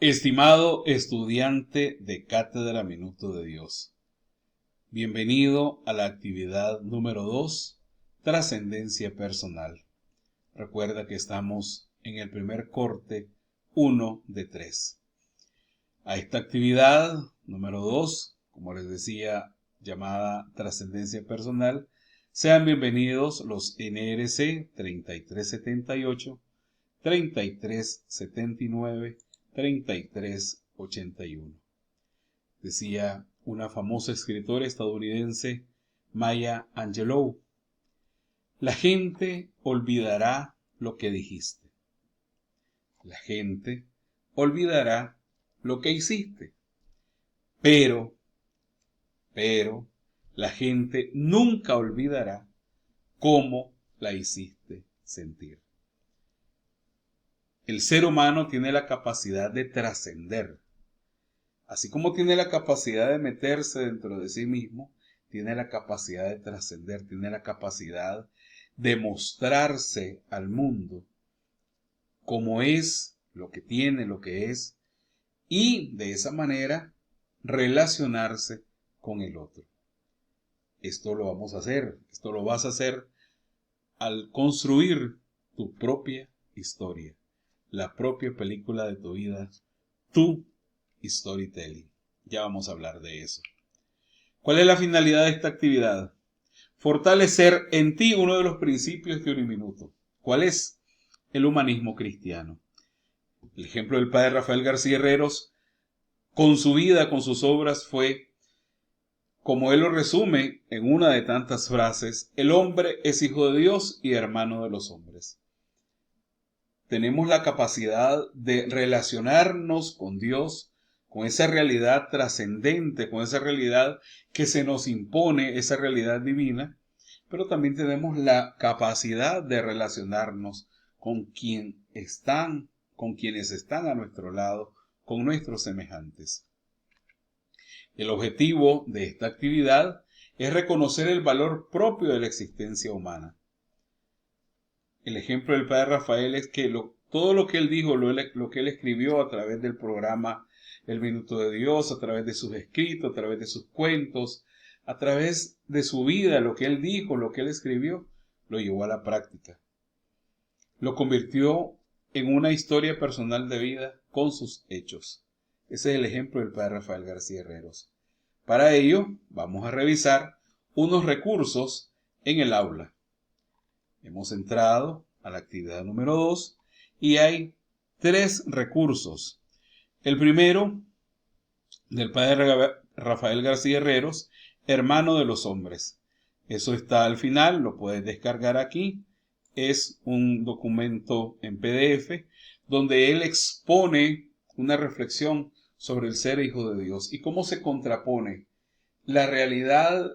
Estimado estudiante de Cátedra Minuto de Dios, bienvenido a la actividad número 2, Trascendencia Personal. Recuerda que estamos en el primer corte 1 de 3. A esta actividad número 2, como les decía, llamada Trascendencia Personal, sean bienvenidos los NRC 3378, 3379, 3381. Decía una famosa escritora estadounidense, Maya Angelou: la gente olvidará lo que dijiste. La gente olvidará lo que hiciste. Pero, la gente nunca olvidará cómo la hiciste sentir. El ser humano tiene la capacidad de trascender. Así como tiene la capacidad de meterse dentro de sí mismo, tiene la capacidad de trascender, tiene la capacidad de mostrarse al mundo como es, lo que tiene, lo que es, y de esa manera relacionarse con el otro. Esto lo vamos a hacer, esto lo vas a hacer al construir tu propia historia, la propia película de tu vida, tu storytelling. Ya vamos a hablar de eso. ¿Cuál es la finalidad de esta actividad? Fortalecer en ti uno de los principios de Uniminuto. ¿Cuál es? El humanismo cristiano. El ejemplo del padre Rafael García Herreros, con su vida, con sus obras, fue, como él lo resume en una de tantas frases: el hombre es hijo de Dios y hermano de los hombres. Tenemos la capacidad de relacionarnos con Dios, con esa realidad trascendente, con esa realidad que se nos impone, esa realidad divina, pero también tenemos la capacidad de relacionarnos con quienes están a nuestro lado, con nuestros semejantes. El objetivo de esta actividad es reconocer el valor propio de la existencia humana. El ejemplo del padre Rafael es que todo lo que él dijo, lo que él escribió a través del programa El Minuto de Dios, a través de sus escritos, a través de sus cuentos, a través de su vida, lo que él dijo, lo que él escribió, lo llevó a la práctica. Lo convirtió en una historia personal de vida con sus hechos. Ese es el ejemplo del padre Rafael García Herreros. Para ello, vamos a revisar unos recursos en el aula. Hemos entrado a la actividad número 2 y hay 3 recursos. El primero, del padre Rafael García Herreros, hermano de los hombres. Eso está al final, lo puedes descargar aquí. Es un documento en PDF donde él expone una reflexión sobre el ser hijo de Dios y cómo se contrapone la realidad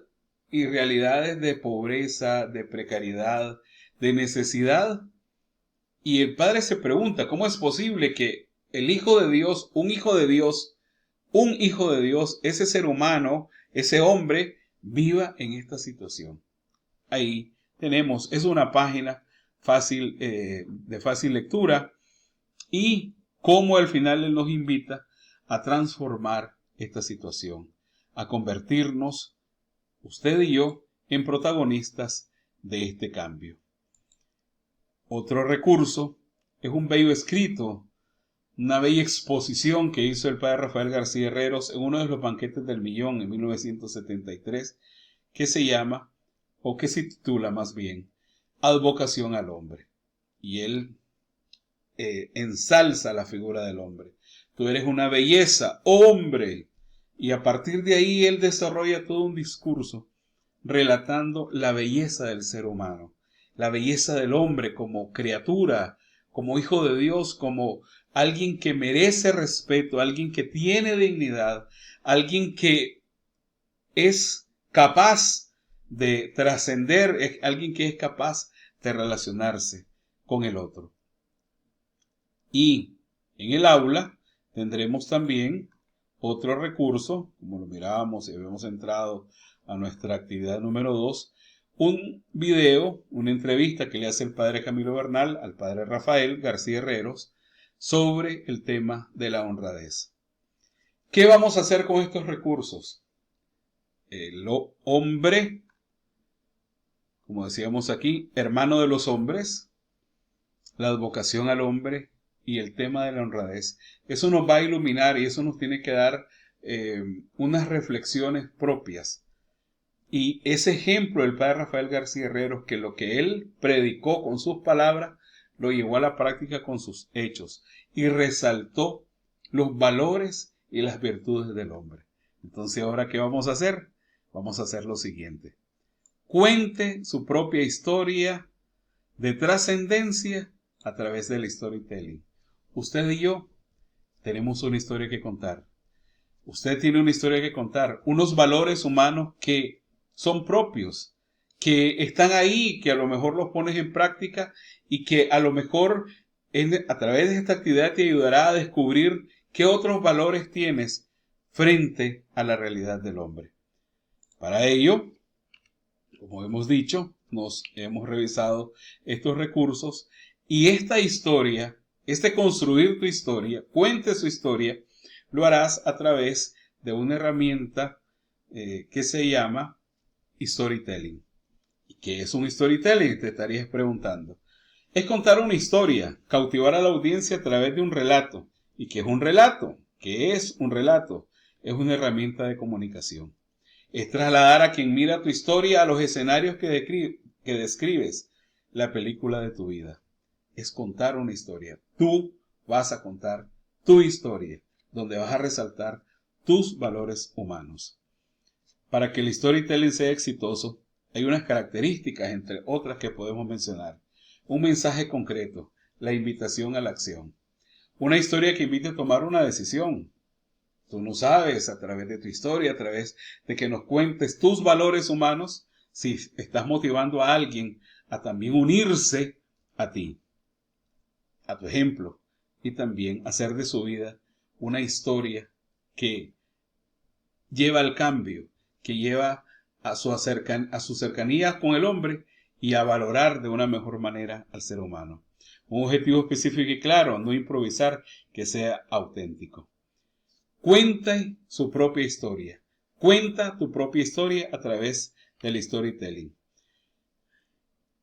y realidades de pobreza, de precariedad, de necesidad. Y el padre se pregunta, ¿cómo es posible que el Hijo de Dios, un Hijo de Dios, ese ser humano, ese hombre, viva en esta situación? Ahí tenemos, es una página fácil, de fácil lectura, y cómo al final él nos invita a transformar esta situación, a convertirnos, usted y yo, en protagonistas de este cambio. Otro recurso es un bello escrito, una bella exposición que hizo el padre Rafael García Herreros en uno de los banquetes del Millón en 1973, que se llama, o que se titula más bien, Advocación al Hombre. Y él ensalza la figura del hombre. Tú eres una belleza, hombre. Y a partir de ahí él desarrolla todo un discurso relatando la belleza del ser humano, la belleza del hombre como criatura, como hijo de Dios, como alguien que merece respeto, alguien que tiene dignidad, alguien que es capaz de trascender, alguien que es capaz de relacionarse con el otro. Y en el aula tendremos también otro recurso, como lo mirábamos y habíamos entrado a nuestra actividad número 2, un video, una entrevista que le hace el padre Camilo Bernal al padre Rafael García Herreros sobre el tema de la honradez. ¿Qué vamos a hacer con estos recursos? El hombre, como decíamos aquí, hermano de los hombres, la advocación al hombre y el tema de la honradez. Eso nos va a iluminar y eso nos tiene que dar unas reflexiones propias. Y ese ejemplo del padre Rafael García Herreros, que lo que él predicó con sus palabras, lo llevó a la práctica con sus hechos y resaltó los valores y las virtudes del hombre. Entonces, ¿ahora qué vamos a hacer? Vamos a hacer lo siguiente. Cuente su propia historia de trascendencia a través del storytelling. Usted y yo tenemos una historia que contar. Usted tiene una historia que contar, unos valores humanos que son propios, que están ahí, que a lo mejor los pones en práctica y que a lo mejor a través de esta actividad te ayudará a descubrir qué otros valores tienes frente a la realidad del hombre. Para ello, como hemos dicho, nos hemos revisado estos recursos y esta historia, construir tu historia, cuente su historia, lo harás a través de una herramienta que se llama storytelling. ¿Y qué es un storytelling? Te estarías preguntando. Es contar una historia, cautivar a la audiencia a través de un relato. ¿Y qué es un relato? ¿Qué es un relato? Es una herramienta de comunicación. Es trasladar a quien mira tu historia a los escenarios que describes, la película de tu vida. Es contar una historia. Tú vas a contar tu historia, donde vas a resaltar tus valores humanos. Para que el storytelling sea exitoso, hay unas características, entre otras, que podemos mencionar. Un mensaje concreto, la invitación a la acción. Una historia que invite a tomar una decisión. Tú no sabes, a través de tu historia, a través de que nos cuentes tus valores humanos, si estás motivando a alguien a también unirse a ti, a tu ejemplo, y también hacer de su vida una historia que lleva al cambio, que lleva a su cercanía con el hombre y a valorar de una mejor manera al ser humano. Un objetivo específico y claro, no improvisar, que sea auténtico. Cuenta su propia historia. Cuenta tu propia historia a través del storytelling.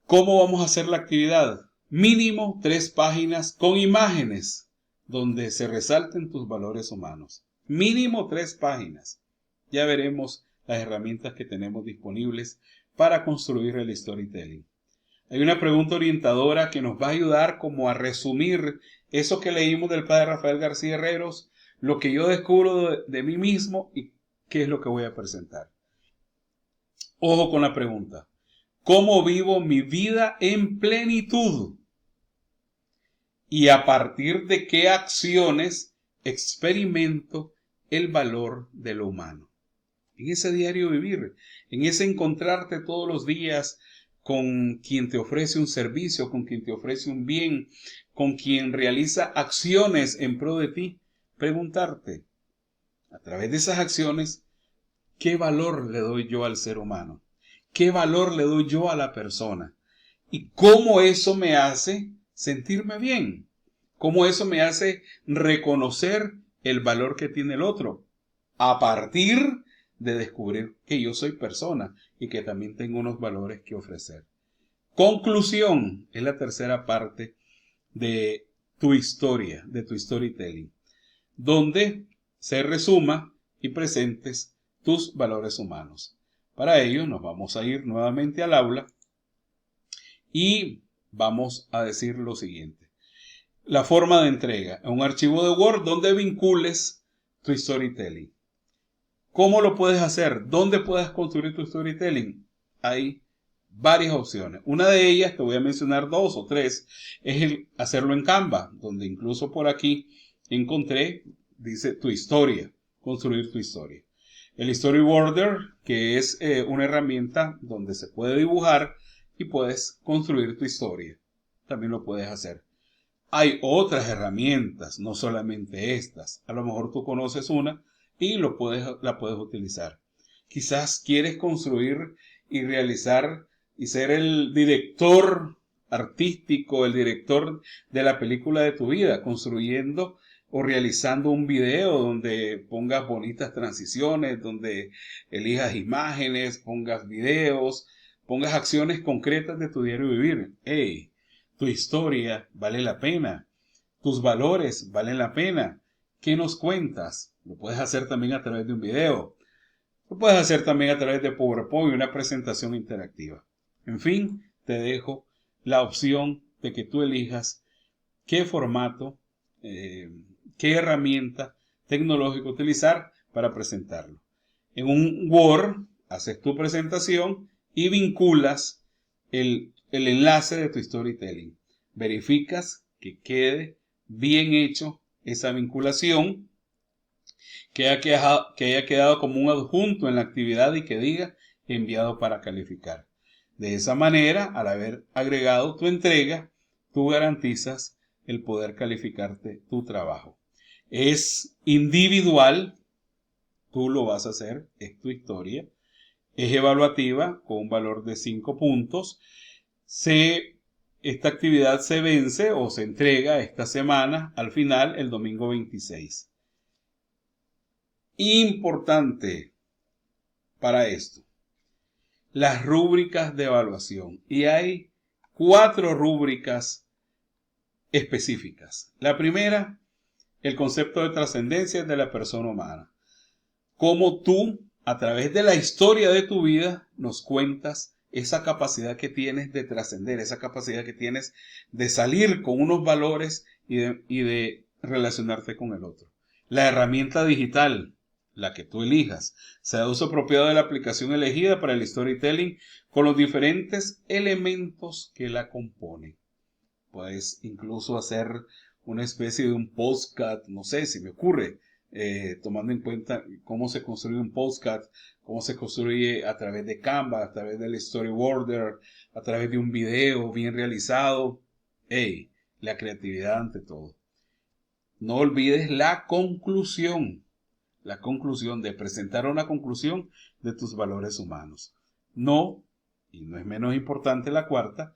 ¿Cómo vamos a hacer la actividad? Mínimo 3 páginas con imágenes donde se resalten tus valores humanos. Mínimo 3 páginas. Ya veremos las herramientas que tenemos disponibles para construir el storytelling. Hay una pregunta orientadora que nos va a ayudar como a resumir eso que leímos del padre Rafael García Herreros, lo que yo descubro de mí mismo y qué es lo que voy a presentar. Ojo con la pregunta. ¿Cómo vivo mi vida en plenitud? Y a partir de qué acciones experimento el valor de lo humano. En ese diario vivir, en ese encontrarte todos los días con quien te ofrece un servicio, con quien te ofrece un bien, con quien realiza acciones en pro de ti, preguntarte, a través de esas acciones, ¿qué valor le doy yo al ser humano? ¿Qué valor le doy yo a la persona? ¿Y cómo eso me hace sentirme bien? ¿Cómo eso me hace reconocer el valor que tiene el otro? A partir de descubrir que yo soy persona y que también tengo unos valores que ofrecer. Conclusión es la tercera parte de tu historia, de tu storytelling, donde se resuma y presentes tus valores humanos. Para ello nos vamos a ir nuevamente al aula y vamos a decir lo siguiente. La forma de entrega, un archivo de Word donde vincules tu storytelling. ¿Cómo lo puedes hacer? ¿Dónde puedes construir tu storytelling? Hay varias opciones. Una de ellas, te voy a mencionar 2 o 3, es el hacerlo en Canva, donde incluso por aquí encontré, dice tu historia, construir tu historia. El Storyboarder, que es una herramienta donde se puede dibujar y puedes construir tu historia. También lo puedes hacer. Hay otras herramientas, no solamente estas. A lo mejor tú conoces una y la puedes utilizar. Quizás quieres construir y realizar y ser el director artístico, el director de la película de tu vida, construyendo o realizando un video donde pongas bonitas transiciones, donde elijas imágenes, pongas videos, pongas acciones concretas de tu diario vivir. Hey, tu historia vale la pena, tus valores valen la pena. ¿Qué nos cuentas? Lo puedes hacer también a través de un video. Lo puedes hacer también a través de PowerPoint, una presentación interactiva. En fin, te dejo la opción de que tú elijas qué formato, qué herramienta tecnológica utilizar para presentarlo. En un Word haces tu presentación y vinculas el enlace de tu storytelling. Verificas que quede bien hecho esa vinculación, que haya quedado como un adjunto en la actividad y que diga enviado para calificar. De esa manera, al haber agregado tu entrega, tú garantizas el poder calificarte tu trabajo. Es individual, tú lo vas a hacer, es tu historia. Es evaluativa con un valor de 5 puntos. Esta actividad se vence o se entrega esta semana, al final, el domingo 26. Importante para esto, las rúbricas de evaluación. Y hay 4 rúbricas específicas. La primera, el concepto de trascendencia de la persona humana. Cómo tú, a través de la historia de tu vida, nos cuentas esa capacidad que tienes de trascender, esa capacidad que tienes de salir con unos valores y de relacionarte con el otro. La herramienta digital, la que tú elijas, sea de uso apropiado de la aplicación elegida para el storytelling con los diferentes elementos que la componen. Puedes incluso hacer una especie de un postcard, no sé, si me ocurre, tomando en cuenta cómo se construye un postcard, cómo se construye a través de Canva, a través del storyboarder, a través de un video bien realizado. Hey, la creatividad ante todo. No olvides la conclusión de presentar una conclusión de tus valores humanos. No, y no es menos importante la cuarta,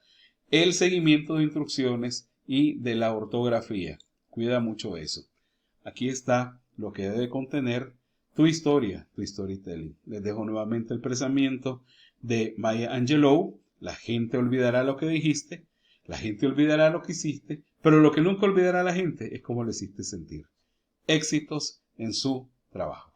el seguimiento de instrucciones y de la ortografía. Cuida mucho eso. Aquí está lo que debe contener tu historia, tu storytelling. Les dejo nuevamente el pensamiento de Maya Angelou. La gente olvidará lo que dijiste, la gente olvidará lo que hiciste, pero lo que nunca olvidará la gente es cómo le hiciste sentir. Éxitos en su trabajo.